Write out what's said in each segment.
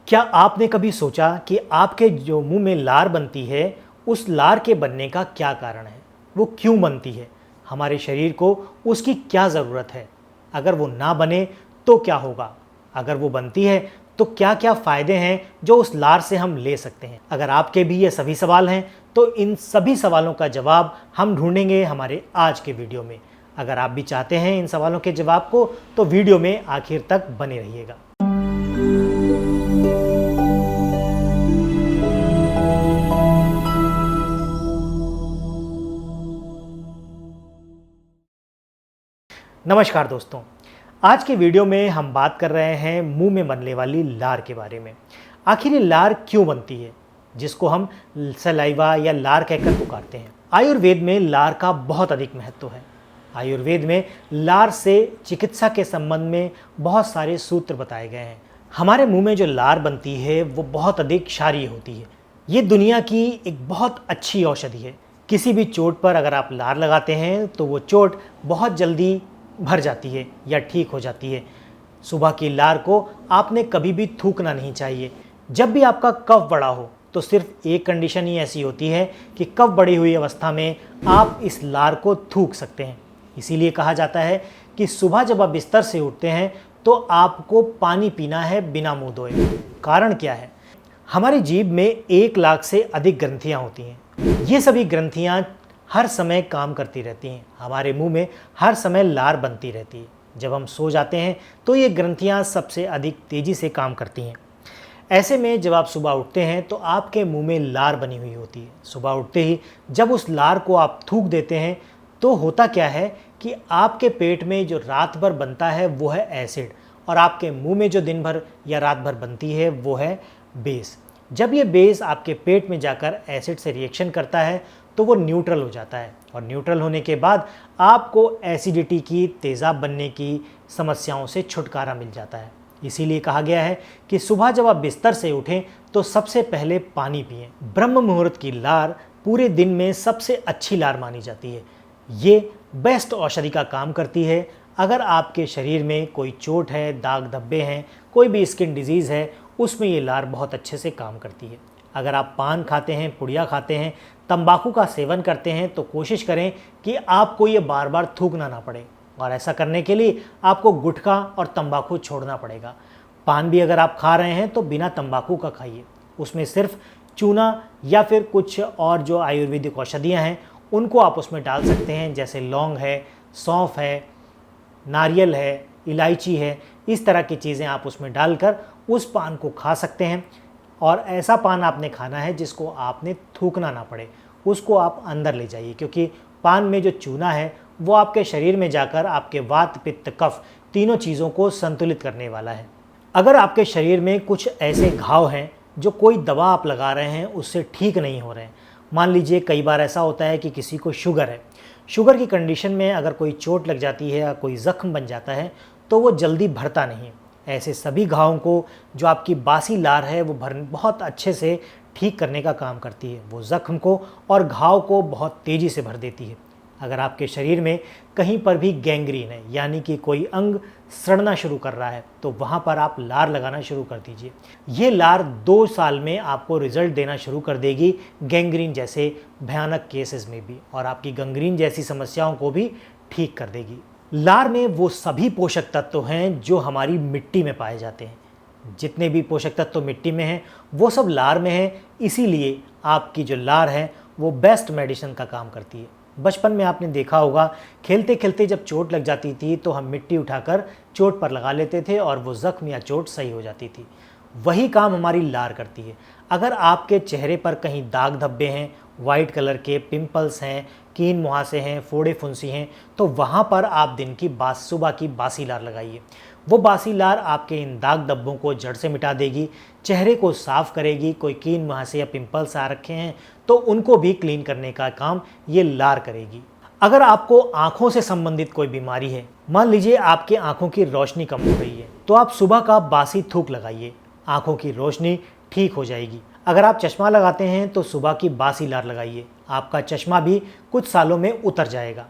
क्या आपने कभी सोचा कि आपके जो मुंह में लार बनती है, उस लार के बनने का क्या कारण है? वो क्यों बनती है? हमारे शरीर को उसकी क्या ज़रूरत है? अगर वो ना बने तो क्या होगा? अगर वो बनती है तो क्या-क्या फ़ायदे हैं जो उस लार से हम ले सकते हैं? अगर आपके भी ये सभी सवाल हैं तो इन सभी सवालों का जवाब हम ढूँढेंगे हमारे आज के वीडियो में। अगर आप भी चाहते हैं इन सवालों के जवाब को तो वीडियो में आखिर तक बने रहिएगा। नमस्कार दोस्तों, आज के वीडियो में हम बात कर रहे हैं मुंह में बनने वाली लार के बारे में। आखिर ये लार क्यों बनती है, जिसको हम सलाइवा या लार कहकर पुकारते हैं। आयुर्वेद में लार का बहुत अधिक महत्व है। आयुर्वेद में लार से चिकित्सा के संबंध में बहुत सारे सूत्र बताए गए हैं। हमारे मुंह में जो लार बनती है वो बहुत अधिक क्षारीय होती है। ये दुनिया की एक बहुत अच्छी औषधि है। किसी भी चोट पर अगर आप लार लगाते हैं तो वो चोट बहुत जल्दी भर जाती है या ठीक हो जाती है। सुबह की लार को आपने कभी भी थूकना नहीं चाहिए। जब भी आपका कफ बढ़ा हो तो सिर्फ एक कंडीशन ही ऐसी होती है कि कफ बढ़ी हुई अवस्था में आप इस लार को थूक सकते हैं। इसीलिए कहा जाता है कि सुबह जब आप बिस्तर से उठते हैं तो आपको पानी पीना है बिना मुंह धोए। कारण क्या है? हमारी जीभ में 1 लाख से अधिक ग्रंथियां होती हैं। ये सभी ग्रंथियां हर समय काम करती रहती हैं। हमारे मुंह में हर समय लार बनती रहती है। जब हम सो जाते हैं तो ये ग्रंथियां सबसे अधिक तेज़ी से काम करती हैं। ऐसे में जब आप सुबह उठते हैं तो आपके मुंह में लार बनी हुई होती है। सुबह उठते ही जब उस लार को आप थूक देते हैं तो होता क्या है कि आपके पेट में जो रात भर बनता है वो है एसिड, और आपके मुंह में जो दिन भर या रात भर बनती है वो है बेस। जब ये बेस आपके पेट में जाकर एसिड से रिएक्शन करता है तो वो न्यूट्रल हो जाता है, और न्यूट्रल होने के बाद आपको एसिडिटी की, तेज़ाब बनने की समस्याओं से छुटकारा मिल जाता है। इसीलिए कहा गया है कि सुबह जब आप बिस्तर से उठें तो सबसे पहले पानी पिएं। ब्रह्म मुहूर्त की लार पूरे दिन में सबसे अच्छी लार मानी जाती है। ये बेस्ट औषधि का काम करती है। अगर आपके शरीर में कोई चोट है, दाग धब्बे हैं, कोई भी स्किन डिजीज़ है, उसमें ये लार बहुत अच्छे से काम करती है। अगर आप पान खाते हैं, पुड़िया खाते हैं, तंबाकू का सेवन करते हैं तो कोशिश करें कि आपको ये बार बार थूकना ना पड़े, और ऐसा करने के लिए आपको गुटखा और तंबाकू छोड़ना पड़ेगा। पान भी अगर आप खा रहे हैं तो बिना तंबाकू का खाइए। उसमें सिर्फ चूना या फिर कुछ और जो आयुर्वेदिक औषधियाँ हैं उनको आप उसमें डाल सकते हैं, जैसे लौंग है, सौंफ है, नारियल है, इलायची है। इस तरह की चीज़ें आप उसमें डालकर उस पान को खा सकते हैं। और ऐसा पान आपने खाना है जिसको आपने थूकना ना पड़े, उसको आप अंदर ले जाइए, क्योंकि पान में जो चूना है वो आपके शरीर में जाकर आपके वात, पित्त, कफ तीनों चीज़ों को संतुलित करने वाला है। अगर आपके शरीर में कुछ ऐसे घाव हैं जो कोई दवा आप लगा रहे हैं उससे ठीक नहीं हो रहे हैं, मान लीजिए कई बार ऐसा होता है कि किसी को शुगर है, शुगर की कंडीशन में अगर कोई चोट लग जाती है या कोई ज़ख्म बन जाता है तो वो जल्दी भरता नहीं। ऐसे सभी घावों को जो आपकी बासी लार है वो बहुत अच्छे से ठीक करने का काम करती है। वो ज़ख्म को और घाव को बहुत तेज़ी से भर देती है। अगर आपके शरीर में कहीं पर भी गैंग्रीन है, यानी कि कोई अंग सड़ना शुरू कर रहा है, तो वहाँ पर आप लार लगाना शुरू कर दीजिए। ये लार 2 साल में आपको रिजल्ट देना शुरू कर देगी, गैंग्रीन जैसे भयानक केसेस में भी, और आपकी गंग्रीन जैसी समस्याओं को भी ठीक कर देगी। लार में वो सभी पोषक तत्व हैं जो हमारी मिट्टी में पाए जाते हैं। जितने भी पोषक तत्व मिट्टी में हैं वो सब लार में हैं। इसीलिए आपकी जो लार है वो बेस्ट मेडिसिन का काम करती है। बचपन में आपने देखा होगा, खेलते खेलते जब चोट लग जाती थी तो हम मिट्टी उठाकर चोट पर लगा लेते थे और वो ज़ख्म या चोट सही हो जाती थी। वही काम हमारी लार करती है। अगर आपके चेहरे पर कहीं दाग धब्बे हैं, वाइट कलर के पिंपल्स हैं, कीन मुहासे हैं, फोड़े फुंसी हैं, तो वहाँ पर आप दिन की सुबह की बासी लार लगाइए। वो बासी लार आपके इन दाग धब्बों को जड़ से मिटा देगी, चेहरे को साफ़ करेगी। कोई कीन मुहासे या पिंपल्स आ रखे हैं तो उनको भी क्लीन करने का काम ये लार करेगी। अगर आपको आँखों से संबंधित कोई बीमारी है, मान लीजिए आपकी आँखों की रोशनी कम हो रही है, तो आप सुबह का बासी थूक लगाइए, आँखों की रोशनी ठीक हो जाएगी। अगर आप चश्मा लगाते हैं तो सुबह की बासी लार लगाइए, आपका चश्मा भी कुछ सालों में उतर जाएगा।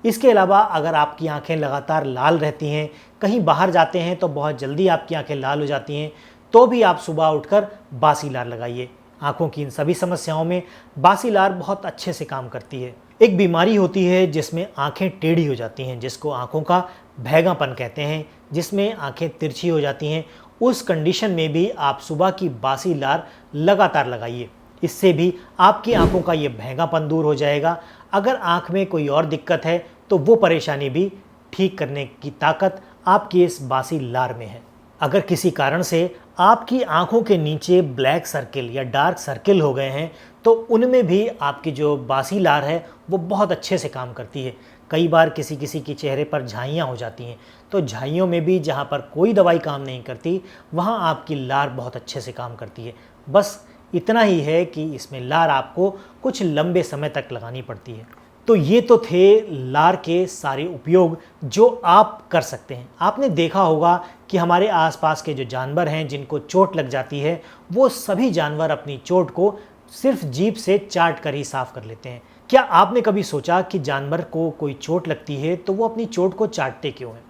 इसके अलावा अगर आपकी आंखें लगातार लाल रहती हैं, कहीं बाहर जाते हैं तो बहुत जल्दी आपकी आंखें लाल हो जाती हैं, तो भी आप सुबह उठकर बासी लार लगाइए। आंखों की इन सभी समस्याओं में बासी लार बहुत अच्छे से काम करती है। एक बीमारी होती है जिसमें आंखें टेढ़ी हो जाती हैं, जिसको आंखों का भैगापन कहते हैं, जिसमें आंखें तिरछी हो जाती हैं। उस कंडीशन में भी आप सुबह की बासी लार लगातार लगाइए। इससे भी आपकी आंखों का ये भैगापन दूर हो जाएगा। अगर आंख में कोई और दिक्कत है तो वो परेशानी भी ठीक करने की ताकत आपकी इस बासी लार में है। अगर किसी कारण से आपकी आंखों के नीचे ब्लैक सर्किल या डार्क सर्किल हो गए हैं तो उनमें भी आपकी जो बासी लार है वो बहुत अच्छे से काम करती है। कई बार किसी किसी के चेहरे पर झाइयाँ हो जाती हैं, तो झाइयों में भी जहाँ पर कोई दवाई काम नहीं करती वहाँ आपकी लार बहुत अच्छे से काम करती है। बस इतना ही है कि इसमें लार आपको कुछ लंबे समय तक लगानी पड़ती है। तो ये तो थे लार के सारे उपयोग जो आप कर सकते हैं। आपने देखा होगा कि हमारे आसपास के जो जानवर हैं जिनको चोट लग जाती है, वो सभी जानवर अपनी चोट को सिर्फ जीभ से चाट कर ही साफ कर लेते हैं। क्या आपने कभी सोचा कि जानवर को कोई चोट लगती है तो वो अपनी चोट को चाटते क्यों हैं?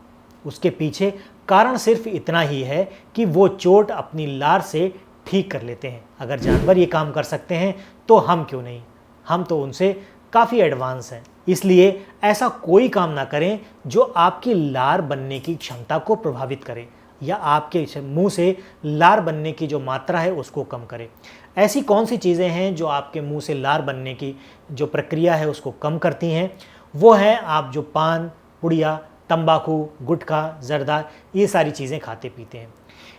उसके पीछे कारण सिर्फ इतना ही है कि वो चोट अपनी लार से ठीक कर लेते हैं। अगर जानवर ये काम कर सकते हैं तो हम क्यों नहीं? हम तो उनसे काफ़ी एडवांस हैं। इसलिए ऐसा कोई काम ना करें जो आपकी लार बनने की क्षमता को प्रभावित करे या आपके मुंह से लार बनने की जो मात्रा है उसको कम करे। ऐसी कौन सी चीज़ें हैं जो आपके मुंह से लार बनने की जो प्रक्रिया है उसको कम करती हैं? वो है आप जो पान, पुड़िया, तंबाकू, गुटखा, जर्दा, ये सारी चीज़ें खाते पीते हैं।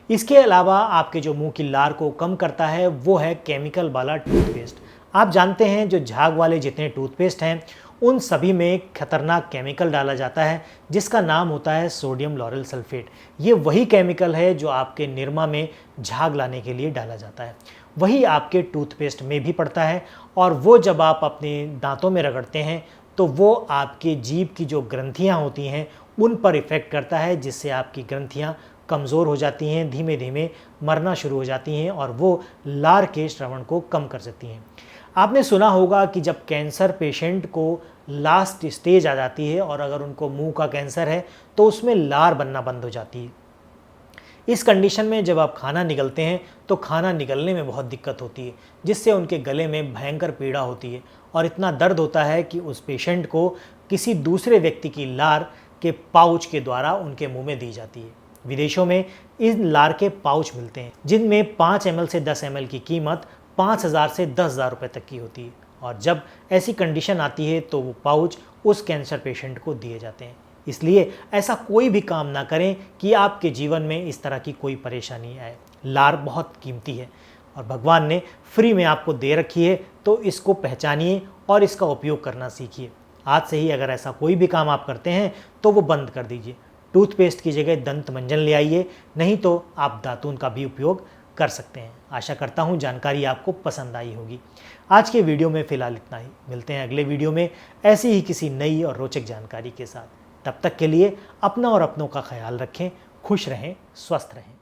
इसके अलावा आपके जो मुंह की लार को कम करता है वो है केमिकल वाला टूथपेस्ट। आप जानते हैं जो झाग वाले जितने टूथपेस्ट हैं उन सभी में खतरनाक केमिकल डाला जाता है जिसका नाम होता है सोडियम लॉरेल सल्फेट। ये वही केमिकल है जो आपके निरमा में झाग लाने के लिए डाला जाता है, वही आपके टूथपेस्ट में भी पड़ता है। और वो जब आप अपने दांतों में रगड़ते हैं तो वो आपके जीभ की जो ग्रंथियाँ होती हैं उन पर इफ़ेक्ट करता है, जिससे आपकी ग्रंथियाँ कमज़ोर हो जाती हैं, धीमे धीमे मरना शुरू हो जाती हैं और वो लार के श्रवण को कम कर सकती हैं। आपने सुना होगा कि जब कैंसर पेशेंट को लास्ट स्टेज आ जाती है और अगर उनको मुंह का कैंसर है तो उसमें लार बनना बंद हो जाती है। इस कंडीशन में जब आप खाना निगलते हैं तो खाना निगलने में बहुत दिक्कत होती है, जिससे उनके गले में भयंकर पीड़ा होती है और इतना दर्द होता है कि उस पेशेंट को किसी दूसरे व्यक्ति की लार के पाउच के द्वारा उनके मुंह में दी जाती है। विदेशों में इन लार के पाउच मिलते हैं जिनमें 5 ml से 10 ml की कीमत 5,000 से 10,000 रुपये तक की होती है। और जब ऐसी कंडीशन आती है तो वो पाउच उस कैंसर पेशेंट को दिए जाते हैं। इसलिए ऐसा कोई भी काम ना करें कि आपके जीवन में इस तरह की कोई परेशानी आए। लार बहुत कीमती है और भगवान ने फ्री में आपको दे रखी है, तो इसको पहचानिए और इसका उपयोग करना सीखिए। आज से ही अगर ऐसा कोई भी काम आप करते हैं तो वो बंद कर दीजिए। टूथपेस्ट की जगह दंत मंजन ले आइए, नहीं तो आप दातून का भी उपयोग कर सकते हैं। आशा करता हूँ जानकारी आपको पसंद आई होगी। आज के वीडियो में फ़िलहाल इतना ही। मिलते हैं अगले वीडियो में ऐसी ही किसी नई और रोचक जानकारी के साथ। तब तक के लिए अपना और अपनों का ख्याल रखें, खुश रहें, स्वस्थ रहें।